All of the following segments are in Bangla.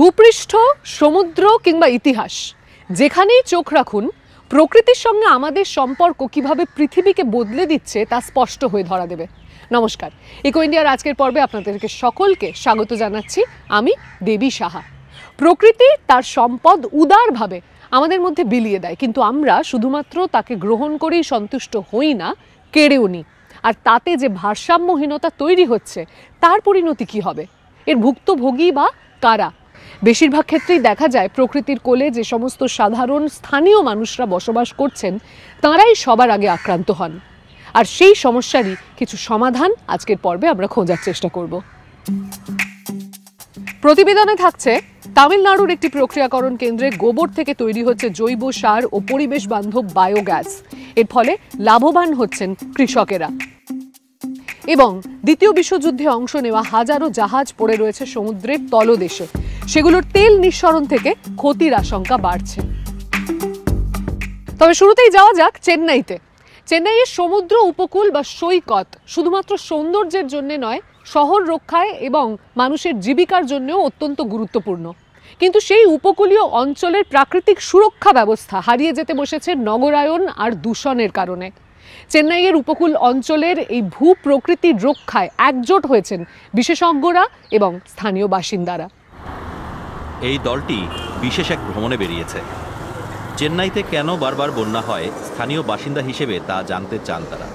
ভূপৃষ্ঠ, সমুদ্র কিংবা ইতিহাস, যেখানেই চোখ রাখুন প্রকৃতির সঙ্গে আমাদের সম্পর্ক কিভাবে পৃথিবীকে বদলে দিচ্ছে তা স্পষ্ট হয়ে ধরা দেবে। নমস্কার, ইকো ইন্ডিয়ার আজকের পর্বে আপনাদেরকে সকলকে স্বাগত জানাচ্ছি। আমি দেবী সাহা। প্রকৃতি তার সম্পদ উদারভাবে আমাদের মধ্যে বিলিয়ে দেয়, কিন্তু আমরা শুধুমাত্র তাকে গ্রহণ করেই সন্তুষ্ট হই না, কেড়েও নিই। আর তাতে যে ভারসাম্যহীনতা তৈরি হচ্ছে তার পরিণতি কী হবে? এর ভুক্তভোগী বা কারা? বেশিরভাগ ক্ষেত্রেই দেখা যায় প্রকৃতির কোলে যে সমস্ত সাধারণ স্থানীয় মানুষরা বসবাস করছেন তাঁরাই সবার আগে আক্রান্ত হন। আর সেই সমস্যারই কিছু সমাধান আজকের পর্বে আমরা খোঁজার চেষ্টা করব। প্রতিবেদনে থাকছে তামিলনাড়ুর একটি প্রক্রিয়াকরণ কেন্দ্রে গোবর থেকে তৈরি হচ্ছে জৈব সার ও পরিবেশ বান্ধব বায়োগ্যাস। এর ফলে লাভবান হচ্ছেন কৃষকেরা। এবং দ্বিতীয় বিশ্বযুদ্ধে অংশ নেওয়া হাজারো জাহাজ পড়ে রয়েছে সমুদ্রের তলদেশে, সেগুলোর তেল নিঃসরণ থেকে ক্ষতির আশঙ্কা বাড়ছে। তবে শুরুতেই যাওয়া যাক চেন্নাইতে। চেন্নাইয়ের সমুদ্র উপকূল বা সৈকত শুধুমাত্র সৌন্দর্যের জন্য নয়, শহর রক্ষায় এবং মানুষের জীবিকার জন্যও অত্যন্ত গুরুত্বপূর্ণ। কিন্তু সেই উপকূলীয় অঞ্চলের প্রাকৃতিক সুরক্ষা ব্যবস্থা হারিয়ে যেতে বসেছে নগরায়ন আর দূষণের কারণে। চেন্নাইয়ের উপকূল অঞ্চলের এই ভূ প্রকৃতির রক্ষায় একজোট হয়েছেন বিশেষজ্ঞরা এবং স্থানীয় বাসিন্দারা। এই দলটি বিশেষ এক ভ্রমণে বেরিয়েছে। চেন্নাইতে কেন বারবার বন্যা হয় স্থানীয় বাসিন্দা হিসেবে তা জানতে চান তারা।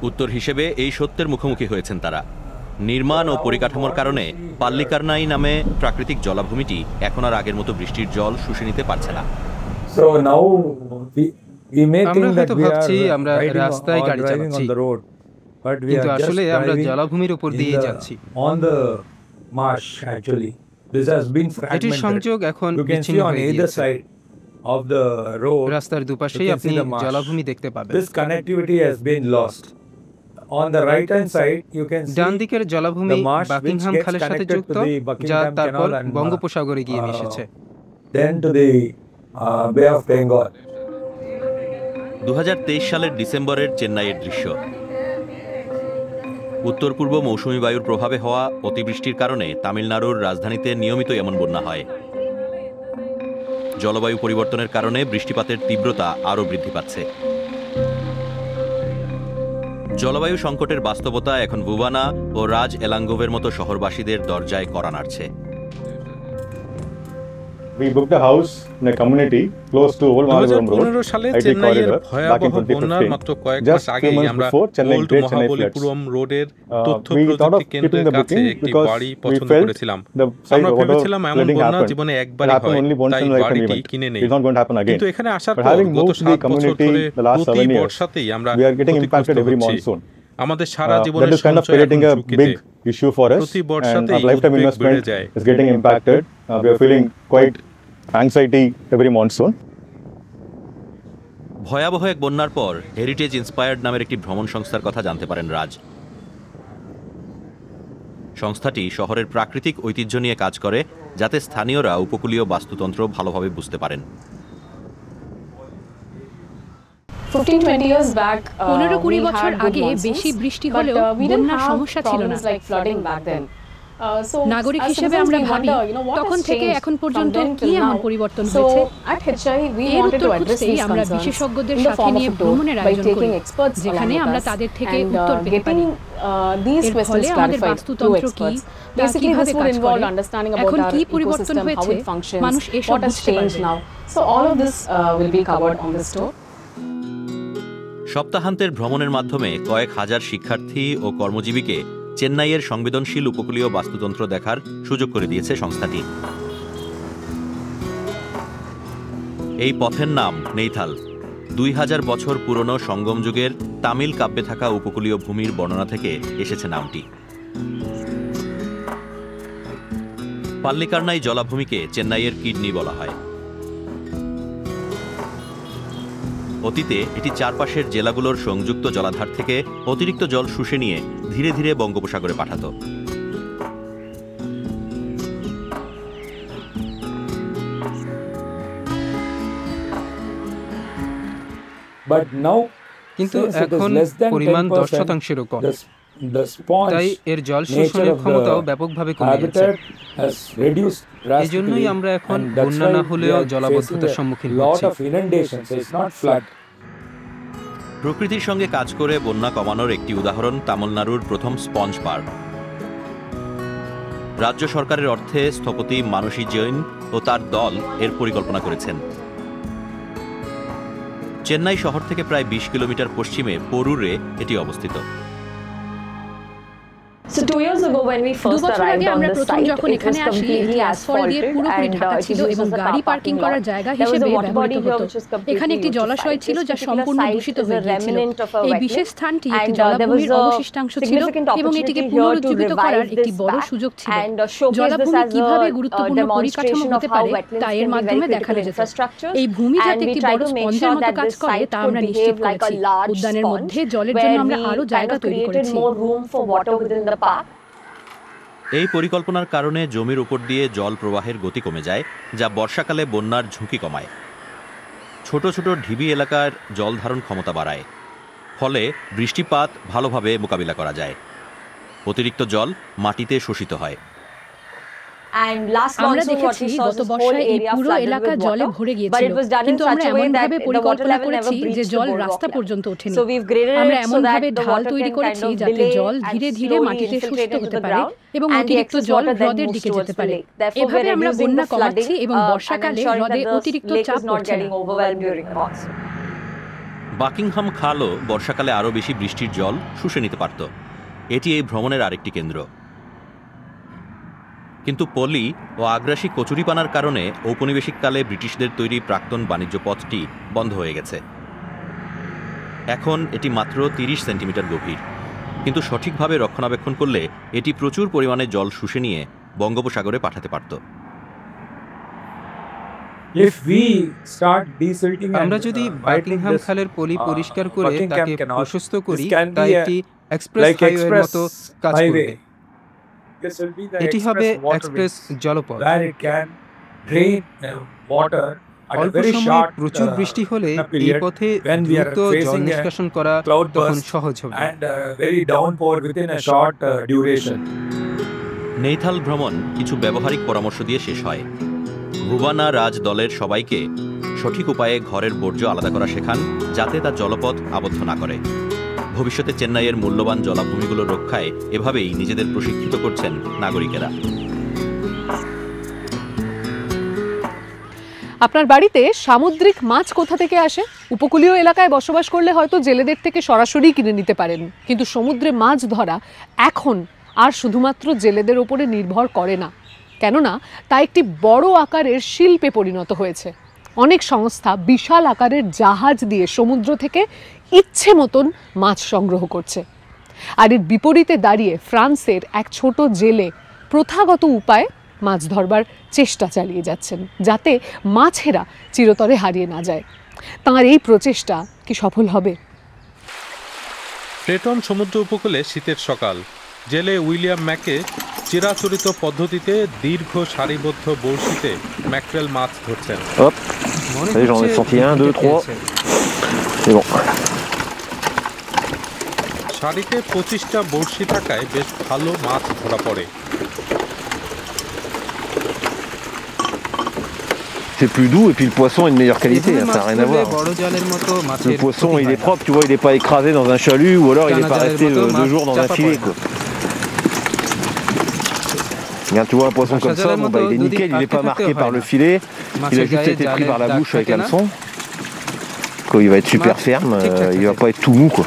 উত্তর হিসেবে এই সত্যের মুখোমুখি হয়েছেন তারা। নির্মাণ ও পরিকাঠামোর কারণে পাল্লিকারনাই নামে প্রাকৃতিক জলাভূমিটি এখন আর আগের মতো বৃষ্টির জল শুষে নিতে পারছে না। আমরা হয়তো ভাবছি আমরা রাস্তায় গাড়ি চালাচ্ছি, কিন্তু আসলে আমরা জলাভূমির উপর দিয়ে যাচ্ছি। এটির সংযোগ এখন বিচ্ছিন্ন হয়ে গিয়েছে। রাস্তার দুপাশেই আপনি জলাভূমি দেখতে পাবেন। ডান দিকের জলাভূমি বাকিংহাম খালের সাথে যুক্ত, যা তারপর বঙ্গোপসাগরে গিয়ে মিশেছে। 2023 সালের ডিসেম্বরের চেন্নাইয়ের দৃশ্য। উত্তর পূর্ব মৌসুমী বায়ুর প্রভাবে হওয়া অতিবৃষ্টির কারণে তামিলনাড়ুর রাজধানীতে নিয়মিত এমন বন্যা হয়। জলবায়ু পরিবর্তনের কারণে বৃষ্টিপাতের তীব্রতা আরও বৃদ্ধি পাচ্ছে। জলবায়ু সংকটের বাস্তবতা এখন ভুবানা ও রাজ এলাঙ্গোভের মতো শহরবাসীদের দরজায় কড়া নাড়ছে। We booked a house in a community close to Old Malvaram Road. 2015 সালে চেন্নাইয়ের ভয়াবহ বন্যার মাত্র কয়েক মাস আগেই আমরা ওল্ড মহাবলীপুরম রোডের তথ্য প্রযুক্তি কেন্দ্রের কাছে একটি বাড়ি পছন্দ করেছিলাম। আমরা ভেবেছিলাম এমন বন্যা জীবনে একবারই হয়, তাই বাড়িটি কিনে নেই। কিন্তু এখানে আসার পর গত 7 বছর ধরে প্রতি বর্ষাতেই আমরা ক্ষতিগ্রস্ত হচ্ছি। আমাদের সারা জীবনের সঞ্চয় এখন ঝুঁকিতে। প্রতি বর্ষাতেই উদ্বেগ বেড়ে যায়। Anxiety every monsoon. ভয়াবহ এক বন্যার পর হেরিটেজ ইন্সপায়ার্ড নামের একটি ভ্রমণ সংস্থার কথা জানতে পারেন রাজ। সংস্থাটি শহরের প্রাকৃতিক ঐতিহ্য নিয়ে কাজ করে, যাতে স্থানীয়রা উপকূলীয় বাস্তুতন্ত্র ভালোভাবে বুঝতে পারেন। 15-20 বছর আগে বেশি বৃষ্টি হলেও বন্যার সমস্যা ছিল না। নাগরিক হিসেবে আমরা ভাবি তখন থেকে এখন পর্যন্ত কি এমন পরিবর্তন হয়েছে। এর উত্তর খুঁজতেই আমরা বিশেষজ্ঞদের সাথে নিয়ে ভ্রমণের আয়োজন করি, যেখানে আমরা তাদের থেকে উত্তর পেতে পারি। এর ফলে আমাদের বাস্তুতন্ত্র কি, তা কিভাবে কাজ করে, এখন কি পরিবর্তন হয়েছে, মানুষ এসব বুঝতে পারবে। সপ্তাহান্তের ভ্রমণের মাধ্যমে কয়েক হাজার শিক্ষার্থী ও কর্মজীবীকে চেন্নাইয়ের সংবেদনশীল উপকূলীয় বাস্তুতন্ত্র দেখার সুযোগ করে দিয়েছে সংস্থাটি। এই পথের নাম নেইথাল। 2000 বছর পুরনো সঙ্গম যুগের তামিল কাব্যে থাকা উপকূলীয় ভূমির বর্ণনা থেকে এসেছে নামটি। পাল্লিকারনাই জলাভূমিকে চেন্নাইয়ের কিডনি বলা হয়। অতীতে এটি চারপাশের জেলাগুলোর সংযুক্ত জলাধার থেকে অতিরিক্ত জল শুষে নিয়ে ধীরে ধীরে বঙ্গোপসাগরে পাঠাত। কিন্তু এখন পরিমাণ 10%-এরও কম। তাই এর জল শোষণের ক্ষমতাও ব্যাপকভাবে কমে গেছে। এজন্যই আমরা এখন বন্যা না হলেও জলাবদ্ধতার সম্মুখীন হচ্ছি। প্রকৃতির সঙ্গে কাজ করে বন্যা কমানোর একটি উদাহরণ তামিলনাড়ুর প্রথম স্পঞ্জ পার্ক। রাজ্য সরকারের অর্থে স্থপতি মানসী জৈন ও তার দল এর পরিকল্পনা করেছেন। চেন্নাই শহর থেকে প্রায় 20 কিলোমিটার পশ্চিমে পোরুরে এটি অবস্থিত। So 2 years ago when we first arrived on the site, it was completely asphalted and it was a গাড়ি পার্কিং করার জায়গা হিসেবে ব্যবহৃত হতো। এখানে একটি জলাশয় ছিল যা সম্পূর্ণ দূষিত হয়ে গিয়েছিল। এই বিশেষ স্থানটি একটি জলাভূমির অবশিষ্টাংশ ছিল এবং এটিকে পুনরুজ্জীবিত করার একটি বড় সুযোগ ছিল। জলাভূমি কিভাবে গুরুত্বপূর্ণ পরিকাঠামো হতে পারে তা এর মাধ্যমে দেখানো যেত। এই ভূমি যাতে একটি বড় স্পঞ্জের মতো কাজ করে তা আমরা নিশ্চিত করেছি। উদ্যানের মধ্যে জলের জন্য আমরা আরো জায়গা তৈরি করেছি। এই পরিকল্পনার কারণে জমির উপর দিয়ে জল প্রবাহের গতি কমে যায়, যা বর্ষাকালে বন্যার ঝুঁকি কমায়। ছোট ছোট ঢিবি এলাকার জল ধারণ ক্ষমতা বাড়ায়, ফলে বৃষ্টিপাত ভালোভাবে মোকাবিলা করা যায়। অতিরিক্ত জল মাটিতে শোষিত হয়। আমরা দেখেছি গত বর্ষায় এই পুরো এলাকা জলে ভরে গিয়েছিল, কিন্তু আমরা এমনভাবে পরিকল্পনা করেছি যে জল রাস্তা পর্যন্ত ওঠেনি। আমরা এমনভাবে ঢাল তৈরি করেছি যাতে জল ধীরে ধীরে মাটিতে শোষিত হতে পারে এবং অতিরিক্ত জল হ্রদের দিকে যেতে পারে। এভাবে আমরা বন্যা কমাচ্ছি এবং বর্ষাকালে হ্রদে অতিরিক্ত চাপ পড়ছে না। বাকিংহাম খালও বর্ষাকালে আরও বেশি বৃষ্টির জল শুষে নিতে পারত। এটি এই ভ্রমণের আরেকটি কেন্দ্র। কিন্তু পলি ও আগ্রাসী কচুরিপানার কারণে ঔপনিবেশিককালে ব্রিটিশদের তৈরি প্রাক্তন বাণিজ্য পথটি বন্ধ হয়ে গেছে। এখন এটি মাত্র 30 সেন্টিমিটার গভীর, কিন্তু সঠিকভাবে রক্ষণাবেক্ষণ করলে এটি প্রচুর পরিমাণে জল শুষে নিয়ে বঙ্গোপসাগরে পাঠাতে পারত। আমরা যদি বাকিংহাম খালের পলি পরিষ্কার করে তাকে প্রশস্ত করি, তা একটি এক্সপ্রেস হাইওয়ের মতো কাজ করবে। এটি হবে এক্সপ্রেস জলপথ। অল্প সময়ে প্রচুর বৃষ্টি হলে এই পথে দ্রুত জল নিষ্কাশন করা তখন সহজ হবে। নেইথাল ভ্রমণ কিছু ব্যবহারিক পরামর্শ দিয়ে শেষ হয়। ভুবানা রাজ দলের সবাইকে সঠিক উপায়ে ঘরের বর্জ্য আলাদা করা শেখান, যাতে তা জলপথ আবদ্ধ না করে। ভবিষ্যতে চেন্নাইয়ের মূল্যবান জলাভূমিগুলো রক্ষায় এভাবেই নিজেদের প্রশিক্ষিত করছেন নাগরিকেরা। আপনার বাড়িতে সামুদ্রিক মাছ কোথা থেকে আসে? উপকূলীয় এলাকায় বসবাস করলে হয়তো জেলেদের থেকে সরাসরি কিনে নিতে পারেন, কিন্তু সমুদ্রে মাছ ধরা এখন আর শুধুমাত্র জেলেদের ওপরে নির্ভর করে না, কেননা তা একটি বড় আকারের শিল্পে পরিণত হয়েছে। অনেক সংস্থা বিশাল আকারের জাহাজ দিয়ে সমুদ্র থেকে ইচ্ছে মতন মাছ সংগ্রহ করছে। আর এর বিপরীতে দাঁড়িয়ে ফ্রান্সের এক ছোট জেলে প্রথাগত উপায়ে মাছ ধরবার চেষ্টা চালিয়ে যাচ্ছেন, যাতে মাছেরা চিরতরে হারিয়ে না যায়। তাঁর এই প্রচেষ্টা কি সফল হবে? ট্রেটন সমুদ্র উপকূলে শীতের সকাল। জেলে উইলিয়াম ম্যাকে চিরাচরিত পদ্ধতিতে দীর্ঘ সারিবদ্ধ বড়শিতে ম্যাকরেল মাছ ধরছেন। সারিতে 25টা বড়শি থাকায় বেশ ভালো মাছ ধরা পড়ে। C'est plus doux et puis le poisson est de meilleure qualité, ça n'a rien à voir. Le poisson il est propre, tu vois, il n'est pas écrasé dans un chalut ou alors il n'est pas resté 2 jours dans un filet, quoi. Regarde, tu vois un poisson comme ça, bon, bah, il est nickel, il n'est pas marqué par le filet, il a juste été pris par la bouche avec l'hameçon. Il va être super ferme, il va pas être tout mou, quoi.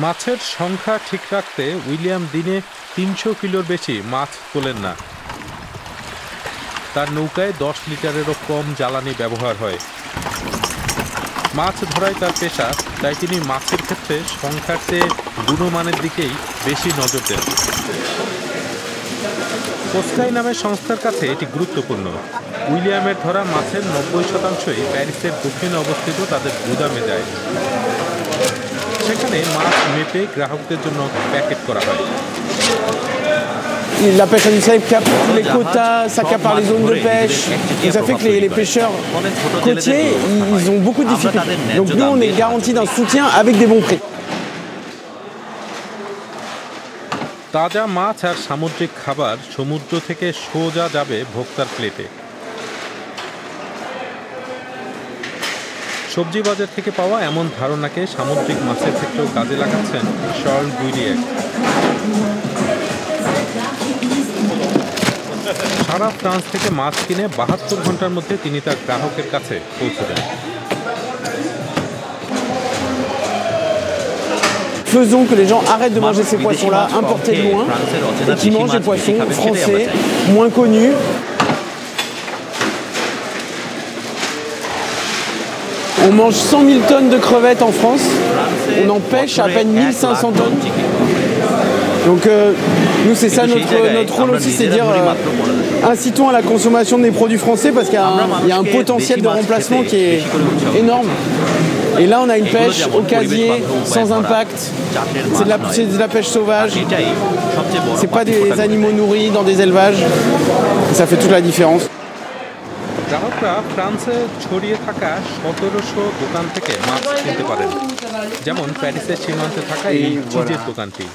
মাছের সংখ্যা ঠিক রাখতে উইলিয়াম দিনে 300 কিলোর বেশি মাছ তোলেন না। তার নৌকায় 10 লিটারেরও কম জ্বালানি ব্যবহার হয়। মাছ ধরাই তার পেশা, তাই তিনি মাছের ক্ষেত্রে সংখ্যার চেয়ে গুণমানের দিকেই বেশি নজর দেন। কোস্টাই নামের সংস্থার কাছে এটি গুরুত্বপূর্ণ। উইলিয়ামের ধরা মাছের 90%ই প্যারিসের দক্ষিণে অবস্থিত তাদের গুদামে যায়। সেখানে মাছ মেপে গ্রাহকদের জন্য প্যাকেট করা হয়। La pêche industrielle capte tous les quotas, ça capte les zones de pêche, et ça fait que les pêcheurs côtiers, ils ont beaucoup de difficultés. Donc nous, on est garanti d'un soutien avec des bons prix. তাজা মাছ আর সামুদ্রিক খাবার সমুদ্র থেকে সোজা যাবে ভোক্তার প্লেটে। সবজি বাজার থেকে পাওয়া এমন ধারণাকে সামুদ্রিক মাছের ক্ষেত্রেও কাজে লাগাচ্ছেন শার্ল গুইলিয়েক। সারা ফ্রান্স থেকে মাছ কিনে 72 ঘন্টার মধ্যে তিনি তার গ্রাহকের কাছে পৌঁছে দেন। Faisons que les gens arrêtent de manger ces poissons-là importés de loin et qui mangent des poissons français, moins connus. On mange 100 000 tonnes de crevettes en France, on en pêche à peine 1500 tonnes. Donc nous c'est ça notre rôle aussi, c'est dire incitons à la consommation des produits français parce qu'il y a un potentiel de remplacement qui est énorme. Et là on a une pêche au casier, sans impact, c'est de la pêche sauvage, c'est pas des animaux nourris dans des élevages, et ça fait toute la différence. গ্রাহকরা ফ্রান্সে ছড়িয়ে থাকা 1700 দোকান থেকে মাছ কিনতে পারেন, যেমন প্যারিসের সীমান্তে থাকা এই চিজের দোকানটি।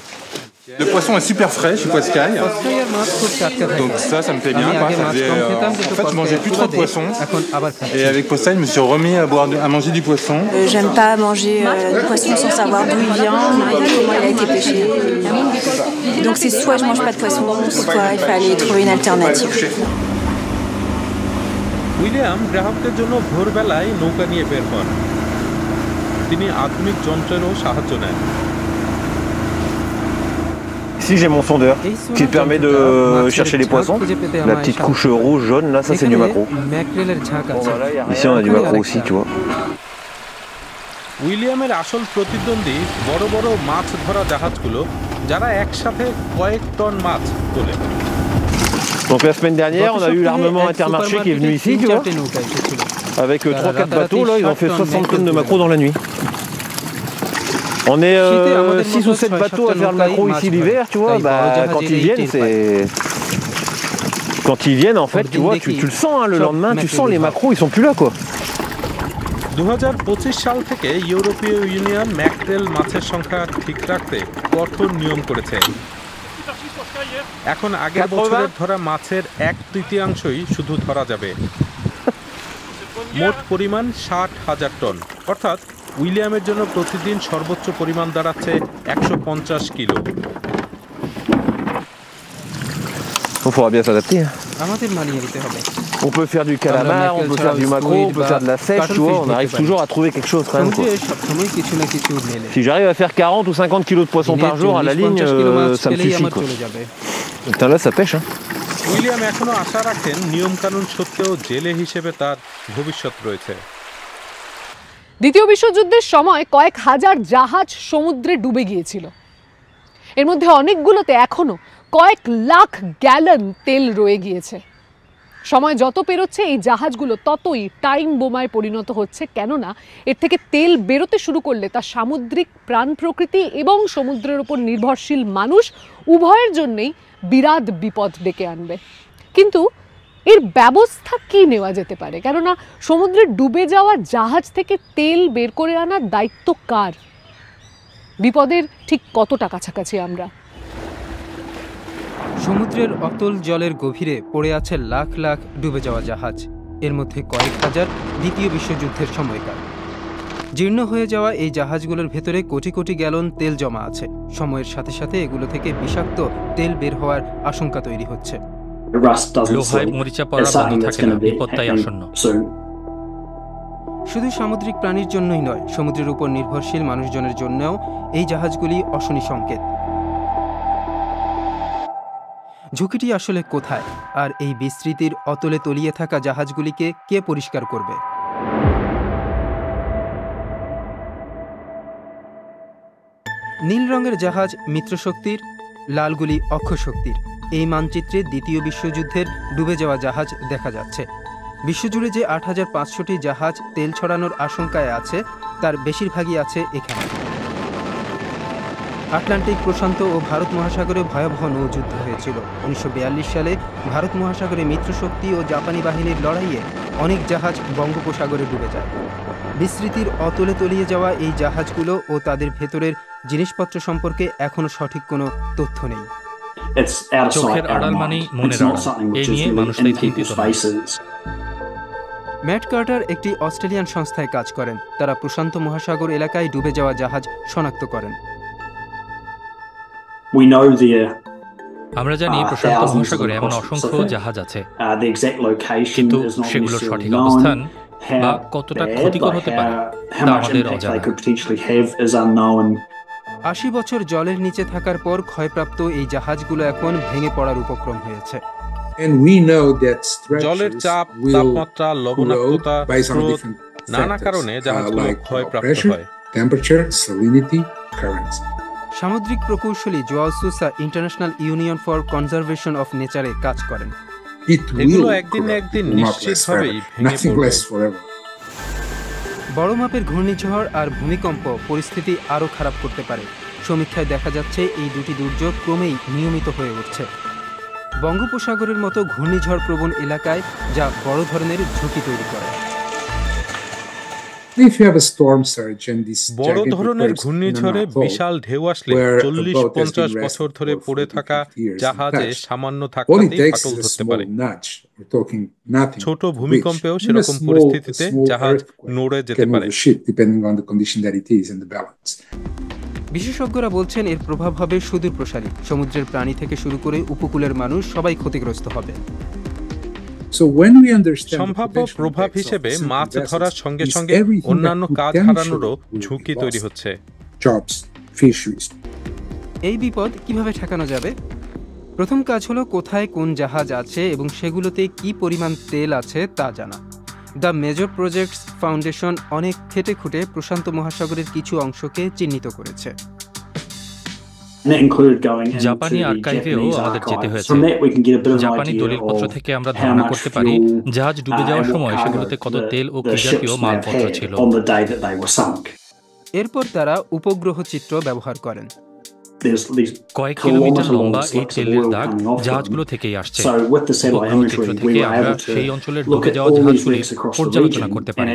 Le poisson est super frais chez Poiscaille, donc ça me plaît bien. En fait, je mangeais plus trop de poisson et avec Poiscaille, je me suis remis à manger du poisson. J'aime pas manger du poisson sans savoir d'où il vient, comment il a été pêché. Donc c'est soit je mange pas de poisson, soit il fallait trouver une alternative. William গ্রাহকদের জন্য ভোরবেলায় নৌকা নিয়ে বের হন। তিনি আধুনিক যন্ত্রেরও সাহায্য নেন। Ici j'ai mon sondeur qui permet de chercher les poissons. La petite couche rouge jaune là, ça c'est du maquereau. Ici on a du maquereau aussi, tu vois. উইলিয়ামের আসল প্রতিদ্বন্দ্বী বড় বড় মাছ ধরা জাহাজগুলো, যারা একসাথে কয়েক টন মাছ তোলে। Donc la semaine dernière, on a eu l'armement Intermarché qui est venu ici, tu vois. Avec 3-4 bateaux, là, ils ont fait 60 tonnes de maquereau dans la nuit. On est 6 ou 7 bateaux à faire le maquereau ici l'hiver, tu vois. Bah, quand ils viennent, c'est... Quand ils viennent, en fait, tu vois, tu le sens, hein, le lendemain, tu sens les maquereaux, ils sont plus là, quoi. 2025 সাল থেকে ইউরোপীয় ইউনিয়ন ম্যাকরেল মাছের সংখ্যা ঠিক রাখতে কঠোর নিয়ম করেছে। এখন আগের বছরের ধরা মাছের 1/3 শুধু ধরা যাবে। মোট পরিমাণ 60,000 টন, অর্থাৎ উইলিয়ামের জন্য প্রতিদিন সর্বোচ্চ পরিমাণ দাঁড়াচ্ছে 150 kilo. Il faudra bien s'adapter. আমাদের মানিয়ে নিতে হবে। On peut faire du calamar, on peut faire du maquereau, on peut faire de la sèche, tu vois, on arrive toujours à trouver quelque chose quand même, quoi. Si j'arrive à faire 40 ou 50 kilos de poisson par jour à la ligne, ça me suffit, quoi. Putain, là ça pêche, hein. William এখনো আশা রাখেন নিয়মকানুন সত্ত্বেও জেলে হিসেবে তার ভবিষ্যৎ রয়েছে। দ্বিতীয় বিশ্বযুদ্ধের সময় কয়েক হাজার জাহাজ সমুদ্রে ডুবে গিয়েছিল। এর মধ্যে অনেকগুলোতে এখনো কয়েক লাখ গ্যালন তেল রয়ে গিয়েছে। সময় যত পেরোচ্ছে এই জাহাজগুলো ততই টাইম বোমায় পরিণত হচ্ছে, কেননা এর থেকে তেল বেরোতে শুরু করলে তা সামুদ্রিক প্রাণ প্রকৃতি এবং সমুদ্রের উপর নির্ভরশীল মানুষ উভয়ের জন্যই বিরাট বিপদ ডেকে আনবে। কিন্তু এর ব্যবস্থা কি নেওয়া যেতে পারে? কেননা সমুদ্রে ডুবে যাওয়া জাহাজ থেকে তেল বের করে আনার দায়িত্ব কার? বিপদের ঠিক কতটা কাছাকাছি আমরা? সমুদ্রের অতল জলের গভীরে পড়ে আছে লাখ লাখ ডুবে যাওয়া জাহাজ, এর মধ্যে কয়েক হাজার দ্বিতীয় বিশ্বযুদ্ধের সময়কার। জীর্ণ হয়ে যাওয়া এই জাহাজগুলোর ভেতরে কোটি কোটি গ্যালন তেল জমা আছে। সময়ের সাথে সাথে এগুলো থেকে বিষাক্ত তেল বের হওয়ার আশঙ্কা তৈরি হচ্ছে। লোহায় মরিচা পড়া বন্ধ থাকে না, বিপদটাই আসন্ন। শুধু সামুদ্রিক প্রাণীর জন্যই নয়, সমুদ্রের উপর নির্ভরশীল মানুষজনের জন্যও এই জাহাজগুলি অশনি সংকেত। ঝুঁকিটি আসলে কোথায়, আর এই বিস্তৃতির অতলে তলিয়ে থাকা জাহাজগুলিকে কে পরিষ্কার করবে? নীল রঙের জাহাজ মিত্রশক্তির, লালগুলি অক্ষশক্তির। এই মানচিত্রে দ্বিতীয় বিশ্বযুদ্ধের ডুবে যাওয়া জাহাজ দেখা যাচ্ছে। বিশ্বজুড়ে যে 8,500টি জাহাজ তেল ছড়ানোর আশঙ্কায় আছে, তার বেশিরভাগই আছে এখানে। আটলান্টিক, প্রশান্ত ও ভারত মহাসাগরে ভয়াবহ নৌযুদ্ধ হয়েছিল। 1942 সালে ভারত মহাসাগরে মিত্রশক্তি ও জাপানি বাহিনীর লড়াইয়ে অনেক জাহাজ বঙ্গোপসাগরে ডুবে যায়। বিস্তৃতির অতলে তলিয়ে যাওয়া এই জাহাজগুলো ও তাদের ভেতরের জিনিসপত্র সম্পর্কে এখনও সঠিক কোনো তথ্য নেই। চোখের আড়াল মানেই মনের আড়াল, এই নিয়ে মানুষ তাই চিন্তিত নয়। ম্যাট কার্টার একটি অস্ট্রেলিয়ান সংস্থায় কাজ করেন। তারা প্রশান্ত মহাসাগর এলাকায় ডুবে যাওয়া জাহাজ শনাক্ত করেন। আমরা জানি প্রশান্ত মহাসাগরে এমন অসংখ্য জাহাজ আছে, কিন্তু সেগুলোর সঠিক অবস্থান বা কতটা ক্ষতিকর হতে পারে তা আমাদের অজানা। ৮০ বছর জলের নিচে থাকার পর ক্ষয়প্রাপ্ত এই জাহাজগুলো এখন ভেঙে পড়ার উপক্রম হয়েছে। জলের চাপ, তাপমাত্রা, লবণাক্ততা, স্রোত, নানা কারণে জাহাজগুলো ক্ষয়প্রাপ্ত হয়। সামুদ্রিক প্রকৌশলী João Sousa International Union for Conservation of নেচারে কাজ করেন। এগুলো একদিন না একদিন নিশ্চিতভাবেই ভেঙে পড়বে। বড় মাপের ঘূর্ণিঝড় আর ভূমিকম্প পরিস্থিতি আরও খারাপ করতে পারে। সমীক্ষায় দেখা যাচ্ছে এই দুটি দুর্যোগ ক্রমেই নিয়মিত হয়ে উঠছে বঙ্গোপসাগরের মতো ঘূর্ণিঝড় প্রবণ এলাকায়, যা বড় ধরনের ঝুঁকি তৈরি করে। বড় ধরনের ঘূর্ণিঝড়ে বিশাল ঢেউ আসলে ৪০-৫০ বছর ধরে পড়ে থাকা জাহাজে সামান্য ধাক্কাতেই ফাটল ধরতে পারে। ছোট ভূমিকম্পেও সেরকম পরিস্থিতিতে জাহাজ নড়ে যেতে পারে। বিশেষজ্ঞরা বলছেন এর প্রভাব হবে সুদূর প্রসারী। সমুদ্রের প্রাণী থেকে শুরু করে উপকূলের মানুষ সবাই ক্ষতিগ্রস্ত হবে। সম্ভাব্য প্রভাব হিসেবে মাছ ধরার সঙ্গে সঙ্গে অন্যান্য কাজ হারানোরও ঝুঁকি তৈরি হচ্ছে। এই বিপদ কিভাবে ঠেকানো যাবে? প্রথম কাজ হলো কোথায় কোন জাহাজ আছে এবং সেগুলোতে কি পরিমাণ তেল আছে তা জানা। দ্য মেজর প্রজেক্টস ফাউন্ডেশন অনেক খেটে খুঁটে প্রশান্ত মহাসাগরের কিছু অংশকে চিহ্নিত করেছে। জাপানি আর্কাইভেও আমাদের যেতে হয়েছে। জাপানি দলিলপত্র থেকে আমরা ধারণা করতে পারি জাহাজ ডুবে যাওয়ার সময় সেগুলোতে কত তেল ও কি জাতীয় মালপত্র ছিল। এরপর তারা উপগ্রহ চিত্র ব্যবহার করেন। কয়েক কিলোমিটার লম্বা এই তেলের দাগ জাহাজগুলো থেকেই আসছে। উপগ্রহ চিত্র থেকে আমরা সেই অঞ্চলের ডুবে যাওয়া জাহাজগুলি পর্যালোচনা করতে পারি।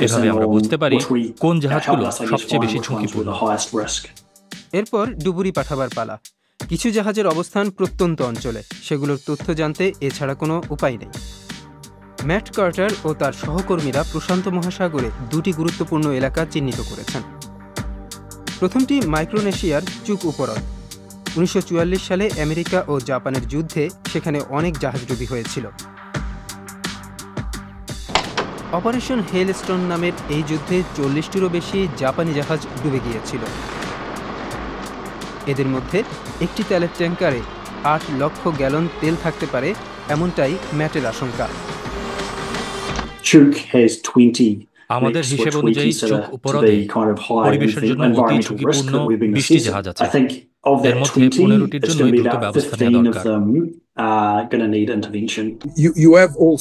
এভাবে আমরা বুঝতে পারি কোন জাহাজগুলো সবচেয়ে বেশি ঝুঁকিপূর্ণ। এরপর ডুবুরি পাঠাবার পালা। কিছু জাহাজের অবস্থান প্রত্যন্ত অঞ্চলে, সেগুলোর তথ্য জানতে এছাড়া কোনো উপায় নেই। ম্যাট কার্টার ও তার সহকর্মীরা প্রশান্ত মহাসাগরে দুটি গুরুত্বপূর্ণ এলাকা চিহ্নিত করেছেন। প্রথমটি মাইক্রোনেশিয়ার চুক উপহ্রদ। ১৯৪৪ সালে আমেরিকা ও জাপানের যুদ্ধে সেখানে অনেক জাহাজডুবি হয়েছিল। অপারেশন হেলস্টোন নামের এই যুদ্ধে ৪০টিরও বেশি জাপানি জাহাজ ডুবে গিয়েছিল। এদের মধ্যে একটি তেলের ট্যাঙ্কারে ৮ লক্ষ গ্যালন তেল থাকতে পারে, এমনটাই ম্যাটের আশঙ্কা। আমাদের হিসেব অনুযায়ী চুক উপহ্রদে পরিবেশের জন্য অতি ঝুঁকিপূর্ণ ২০টি জাহাজ আছে। এর মধ্যে ১৫টির জন্য দ্রুত ব্যবস্থা নেওয়া দরকার।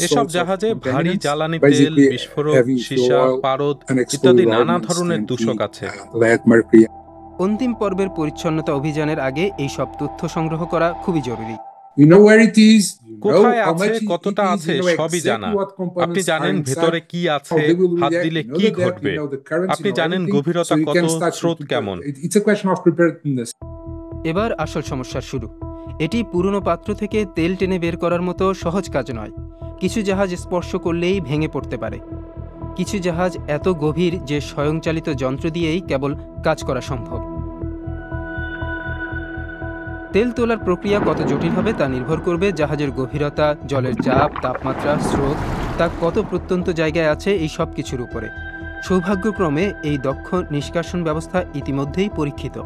এসব জাহাজে ভারী জ্বালানি তেল, বিস্ফোরক, সীসা, পারদ ইত্যাদি নানা ধরনের দূষক আছে। অন্তিম পর্বের পরিচ্ছন্নতা অভিযানের আগে এই সব তথ্য সংগ্রহ করা খুবই জরুরি। কোথায় আছে, কতটা আছে সবই জানা। আপনি জানেন ভেতরে কি আছে, হাত দিলে কি ঘটবে। আপনি জানেন গভীরতা কত, স্রোত কেমন। এবার আসল সমস্যার শুরু। এটি পুরনো পাত্র থেকে তেল টেনে বের করার মতো সহজ কাজ নয়। কিছু জাহাজ স্পর্শ করলেই ভেঙে পড়তে পারে। কিছু জাহাজ এত গভীর যে স্বয়ংচালিত যন্ত্র দিয়েই কেবল কাজ করা সম্ভব। তেল তোলার প্রক্রিয়া কত জটিল হবে তা নির্ভর করবে জাহাজের গভীরতা, জলের চাপ, তাপমাত্রা, স্রোত, তা কত প্রত্যন্ত জায়গায় আছে, এই সব কিছুর উপরে। সৌভাগ্যক্রমে এই দক্ষ নিষ্কাশন ব্যবস্থা ইতিমধ্যেই পরীক্ষিত।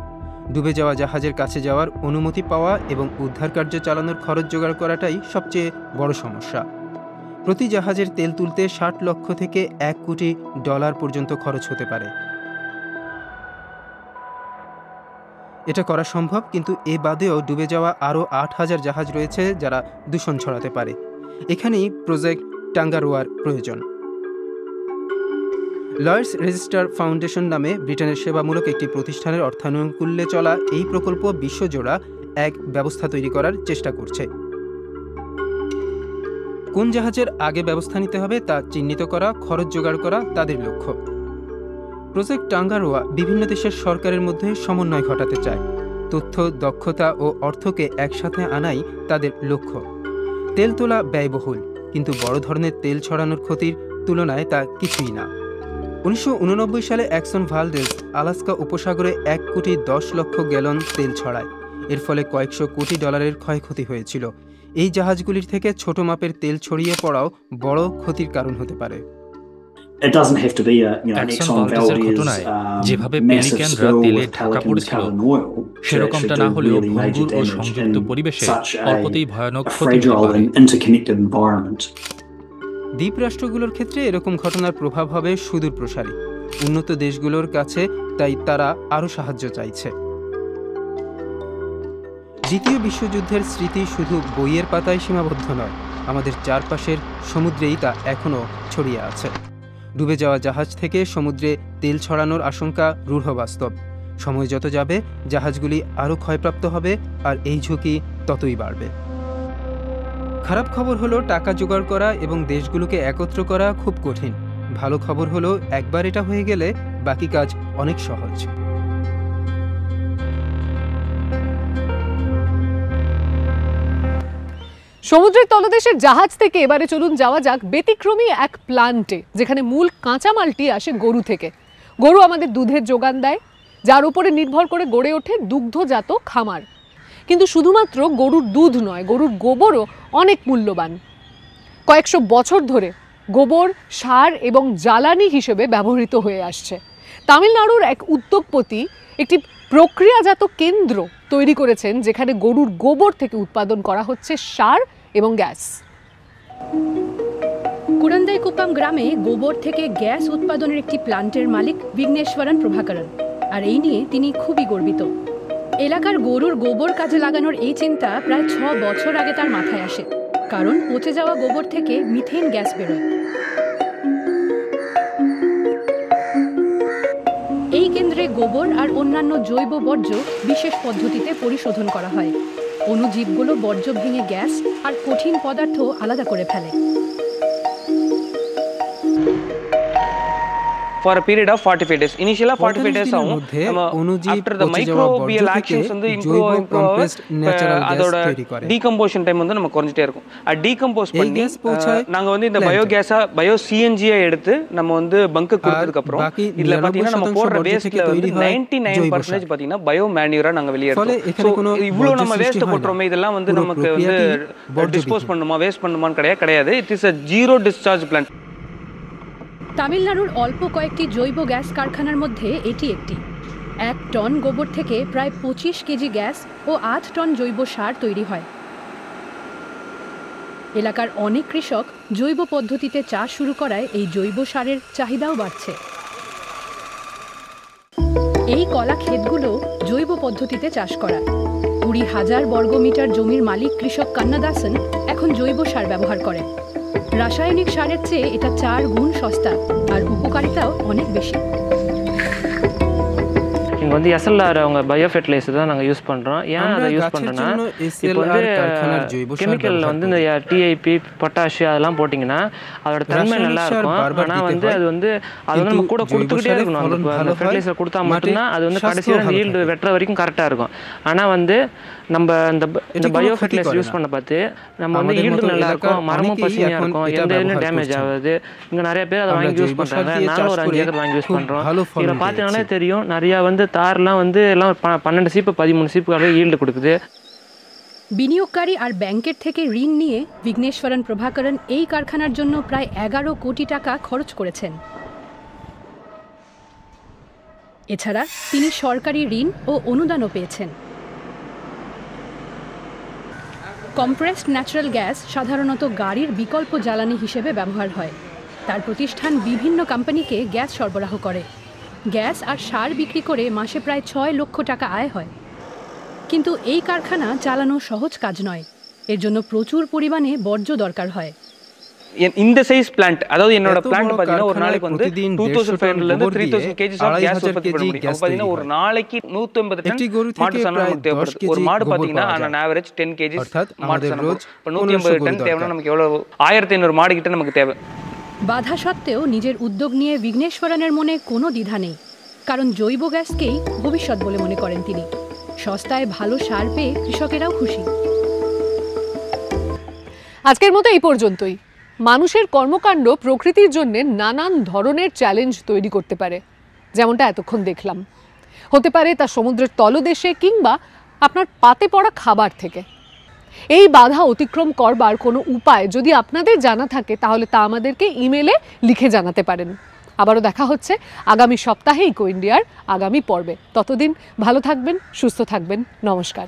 ডুবে যাওয়া জাহাজের কাছে যাওয়ার অনুমতি পাওয়া এবং উদ্ধার কার্য চালানোর খরচ জোগাড় করাটাই সবচেয়ে বড় সমস্যা। প্রতি জাহাজের তেল তুলতে ৬০ লক্ষ থেকে $১ কোটি পর্যন্ত খরচ হতে পারে। এটা করা সম্ভব, কিন্তু এ বাদেও ডুবে যাওয়া আরও ৮,০০০ জাহাজ রয়েছে যারা দূষণ ছড়াতে পারে। এখানেই প্রজেক্ট টাঙ্গারোয়ার প্রয়োজন। লয়েডস রেজিস্টার ফাউন্ডেশন নামে ব্রিটেনের সেবামূলক একটি প্রতিষ্ঠানের অর্থানুকূল্যে চলা এই প্রকল্প বিশ্বজোড়া এক ব্যবস্থা তৈরি করার চেষ্টা করছে। কোন জাহাজের আগে ব্যবস্থা নিতে হবে তা চিহ্নিত করা, খরচ জোগাড় করা তাদের লক্ষ্য। প্রজেক্ট টাঙ্গারোয়া বিভিন্ন দেশের সরকারের মধ্যে সমন্বয় ঘটাতে চায়। তথ্য, দক্ষতা ও অর্থকে একসাথে আনাই তাদের লক্ষ্য। তেল তোলা ব্যয়বহুল, কিন্তু বড় ধরনের তেল ছড়ানোর ক্ষতির তুলনায় তা কিছুই না। 1989 সালে এক্সন ভালদেস আলাস্কা উপসাগরে 1,10,00,000 গ্যালন তেল ছড়ায়। এর ফলে কয়েকশো কোটি ডলারের ক্ষয়ক্ষতি হয়েছিল। এই জাহাজগুলির থেকে ছোট মাপের তেল ছড়িয়ে পড়াও বড় ক্ষতির কারণ হতে পারে। এক্সন ভালদেসের ঘটনায় যেভাবে পেলিক্যানরা তেলে ঢাকা পড়েছিল, সেরকমটা না হলেও ভঙ্গুর ও সংযুক্ত পরিবেশে অল্পতেই ভয়ানক ক্ষতি হতে পারে। দ্বীপরাষ্ট্রগুলোর ক্ষেত্রে এরকম ঘটনার প্রভাব হবে সুদূর প্রসারী। উন্নত দেশগুলোর কাছে তাই তারা আরও সাহায্য চাইছে। দ্বিতীয় বিশ্বযুদ্ধের স্মৃতি শুধু বইয়ের পাতায় সীমাবদ্ধ নয়, আমাদের চারপাশের সমুদ্রেই তা এখনও ছড়িয়ে আছে। ডুবে যাওয়া জাহাজ থেকে সমুদ্রে তেল ছড়ানোর আশঙ্কা রূঢ় বাস্তব। সময় যত যাবে জাহাজগুলি আরও ক্ষয়প্রাপ্ত হবে, আর এই ঝুঁকি ততই বাড়বে। খারাপ খবর হলো টাকা জোগাড় করা এবং দেশগুলোকে একত্র করা খুব কঠিন। ভালো খবর হলো একবার এটা হয়ে গেলে বাকি কাজ অনেক সহজ। সমুদ্রের তলদেশের জাহাজ থেকে এবারে চলুন যাওয়া যাক ব্যতিক্রমী এক প্লান্টে, যেখানে মূল কাঁচামালটি আসে গরু থেকে। গরু আমাদের দুধের যোগান দেয়, যার উপরে নির্ভর করে গড়ে ওঠে দুগ্ধজাত খামার। কিন্তু শুধুমাত্র গরুর দুধ নয়, গরুর গোবরও অনেক মূল্যবান। কয়েকশো বছর ধরে গোবর সার এবং জ্বালানি হিসেবে ব্যবহৃত হয়ে আসছে। তামিলনাড়ুর এক উদ্যোগপতি একটি প্রক্রিয়াজাত কেন্দ্র তৈরি করেছেন, যেখানে গরুর গোবর থেকে উৎপাদন করা হচ্ছে সার এবং গ্যাস। কুরন্দাইকুপ্পাম গ্রামে গোবর থেকে গ্যাস উৎপাদনের একটি প্লান্টের মালিক বিঘ্নেশ্বরন প্রভাকরন, আর এই নিয়ে তিনি খুবই গর্বিত। এলাকার গরুর গোবর কাজে লাগানোর এই চিন্তা প্রায় 6 বছর আগে তার মাথায় আসে, কারণ পচে যাওয়া গোবর থেকে মিথেন গ্যাস বেরোয়। এই কেন্দ্রে গোবর আর অন্যান্য জৈব বর্জ্য বিশেষ পদ্ধতিতে পরিশোধন করা হয়। অণুজীবগুলো বর্জ্য ভেঙে গ্যাস আর কঠিন পদার্থ আলাদা করে ফেলে। For a period of 45 days. Initially 45 days ஆகும். After the microbial actions வந்து improve அதோட decomposition time வந்து நம்ம குறைஞ்சிட்டே இருக்கும். டீகம்போஸ் பண்ணி நாங்க வந்து இந்த பயோகேஸா பயோ சிஎன்ஜி எடுத்து நம்ம வந்து பங்க் கொடுத்ததுக்கு அப்புறம் இதுல பாத்தீங்கன்னா நம்ம போடுற வேஸ்ட்ல வந்து 99% பாத்தீங்கன்னா பயோ மேன்யூரா நாங்க வெளிய எடுத்தோம். இவ்வளவு நம்ம வேஸ்ட் போட்றோமே, இதெல்லாம் வந்து நமக்கு வந்து டிஸ்போஸ் பண்ணுமா வேஸ்ட் பண்ணுமான்னு கிடையாது. It is a zero discharge plant. তামিলনাড়ুর অল্প কয়েকটি জৈব গ্যাস কারখানার মধ্যে এটি একটি। 1 টন গোবর থেকে প্রায় 25 কেজি গ্যাস ও 8 টন জৈব সার তৈরি হয়। এলাকার অনেক কৃষক জৈব পদ্ধতিতে চাষ শুরু করায় এই জৈব সারের চাহিদাও বাড়ছে। এই কলা ক্ষেতগুলো জৈব পদ্ধতিতে চাষ করা। 20,000 বর্গমিটার জমির মালিক কৃষক কান্নাদাসন এখন জৈব সার ব্যবহার করেন। রাসায়নিক সারের চেয়ে এটা 4 গুণ সস্তা, আর উপকারিতাও অনেক বেশি। இங்கே வந்து எஸ்எல்ஆர் அவங்க பயோ ஃபெர்டிலைசர் தான் நாங்கள் யூஸ் பண்ணுறோம். ஏன் அதை யூஸ் பண்ணுறோன்னா, இப்போ வந்து கெமிக்கலில் வந்து இந்த டிஐபி பொட்டாஷியம் அதெல்லாம் போட்டிங்கன்னா அதோட தன்மை நல்லா இருக்கும். ஆனால் வந்து அது வந்து நம்ம கூட கொடுத்துக்கிட்டே இருக்கணும். அந்த ஃபெர்டிலைசர் கொடுத்தா மட்டும்தான் அது வந்து கடைசியில் ஈல்டு வெட்டுற வரைக்கும் கரெக்டாக இருக்கும். ஆனால் வந்து நம்ம இந்த பயோ ஃபெர்டிலைசர் யூஸ் பண்ண பார்த்து நம்ம வந்து ஈல்டு நல்லா இருக்கும், மரமும் பசுமையாக இருக்கும், எந்த இதுலையும் டேமேஜ் ஆகாது. இங்கே நிறைய பேர் அதை வாங்கி யூஸ் பண்ணுறாங்க. நானும் ஒரு 5 ஏக்கர் வாங்கி யூஸ் பண்ணுறோம். இதில் பார்த்தீங்கன்னாலே தெரியும், நிறையா வந்து তারலாம் வந்து எல்லாம் 12 সিপ 13 সিপ করে ஈல்டு கொடுக்குது। বিনিয়োগকারী আর ব্যাংকের থেকে ঋণ নিয়ে বিঘ্নেশ্বরন প্রভাকরন এই কারখানার জন্য প্রায় 11 কোটি টাকা খরচ করেছেন। এছাড়া তিনি সরকারি ঋণ ও অনুদানও পেয়েছেন। কম্প্রেসড ন্যাচারাল গ্যাস সাধারণত গাড়ির বিকল্প জ্বালানি হিসেবে ব্যবহার হয়। তার প্রতিষ্ঠান বিভিন্ন কোম্পানিকে গ্যাস সরবরাহ করে। গ্যাস আর সার বিক্রি করে মাসে প্রায় 6 লক্ষ টাকা আয় হয়। কিন্তু এই কারখানা চালানো সহজ কাজ নয়, এর জন্য প্রচুর পরিমাণে বর্জ্য দরকার হয়। இந்த சைஸ் பிளான்ட், அதாவது என்னோட பிளான்ட் பாத்தீங்கன்னா ஒரு நாளைக்கு வந்து 2500 ல இருந்து 3000 kgs ஆஃப் கேஸ் உற்பத்தி பண்ண முடியும். அப்ப பாத்தீங்கன்னா ஒரு நாளைக்கு 180 டன் மாட்டு சாணம் நமக்கு தேவைப்படுது. ஒரு மாடு பாத்தீங்கன்னா ஆன் ஆவரேஜ் 10 kgs மாட்டு சாணம். இப்ப 180 டன் தேவைன்னா நமக்கு எவ்வளவு 1500 மாடு கிட்ட நமக்கு தேவை। বাধা সত্ত্বেও নিজের উদ্যোগ নিয়ে বিঘ্নেশ্বরনের মনে কোনো দ্বিধা নেই, কারণ জৈব গ্যাসকেই ভবিষ্যৎ বলে মনে করেন তিনি। সস্তায় ভালো সার পেয়ে কৃষকেরাও খুশি। আজকের মতো এই পর্যন্তই। মানুষের কর্মকাণ্ড প্রকৃতির জন্য নানান ধরনের চ্যালেঞ্জ তৈরি করতে পারে, যেমনটা এতক্ষণ দেখলাম। হতে পারে তা সমুদ্রের তলদেশে কিংবা আপনার পাতে পড়া খাবার থেকে। এই বাধা অতিক্রম করবার কোনো উপায় যদি আপনাদের জানা থাকে তাহলে তা আমাদেরকে ইমেলে লিখে জানাতে পারেন। আবারও দেখা হচ্ছে আগামী সপ্তাহে ইকো ইন্ডিয়ার আগামী পর্বে। ততদিন ভালো থাকবেন, সুস্থ থাকবেন। নমস্কার।